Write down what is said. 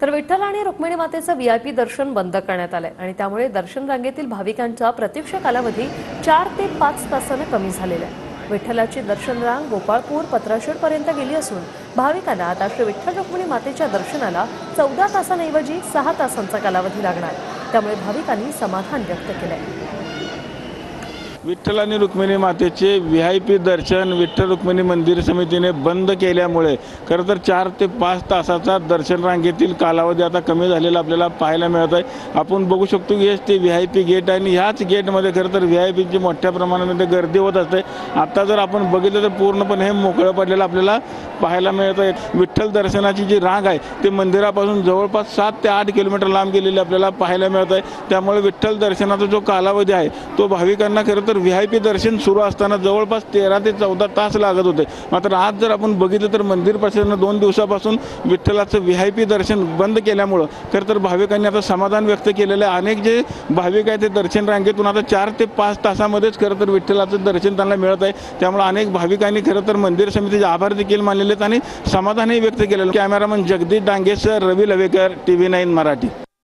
तर विठ्ठल आणि रुक्मिणी मातेचं व्हीआयपी दर्शन बंद करण्यात आलंय आणि त्यामुळे दर्शन रांगेतील भाविकांचा प्रतीक्षा कालावधी 4 ते 5 तासांनी कमी झालेला आहे। विठ्ठलाची दर्शन रांग गोपाळपूर पत्राशेड पर्यंत गेली असून भाविकांना आता श्री विठ्ठल रुक्मिणी मातेच्या दर्शनाला 14 तासांऐवजी 6 तासांचा कालावधी लागणार। त्यामुळे भाविकांनी समाधान व्यक्त केलंय। विठ्ठल आणि रुक्मिणी मातेचे व्हीआयपी दर्शन विठ्ठल रुक्मिणी मंदिर समितीने बंद केल्यामुळे खरं तर 4 ते 5 तासाचा दर्शन रांगेतील कालावधी आता कमी झालेला आपल्याला पाहायला मिळत आहे। आपण बघू शकतो की ते व्हीआयपी गेट आहे आणि ह्याच गेटमध्ये खरं तर व्हीआयपीची मोठ्या प्रमाणामध्ये गर्दी होत असते। आता जर आपण बघितलं तर पूर्णपणे हे मोकळं पडलेलं आपल्याला पाहायला मिळत आहे। विठ्ठल दर्शनाची जी रांग आहे ते मंदिरापासून जवळपास 7 ते 8 किलोमीटर लांब गेलेली आपल्याला पाहायला मिळत आहे। त्यामुळे विठ्ठल दर्शनाचा जो कालावधी आहे तो भाविकांना खरं तर व्हीआयपी दर्शन सुरू असताना जवळपास 13 ते 14 तास लागत होते। मात्र आज जर आपण बघितलं तर मंदिर प्रशासनाने 2 दिवसापासून विठ्ठलाचं व्हीआयपी दर्शन बंद केल्यामुळे खरं तर भाविकांनी आता समाधान व्यक्त केलेलं आहे। अनेक जे भाविक आहेत ते दर्शन रांगेतून आता 4 ते 5 तासामध्येच खरं तर विठ्ठलाचं दर्शन त्यांना मिळत आहे। त्यामुळे अनेक भाविकांनी खरं तर मंदिर समितीचे आभार देखील मानलेले आहेत आणि समाधानही व्यक्त केलेलं। कॅमेरामन जगदीश डांगेसह रवी लवेकर, TV9 मराठी।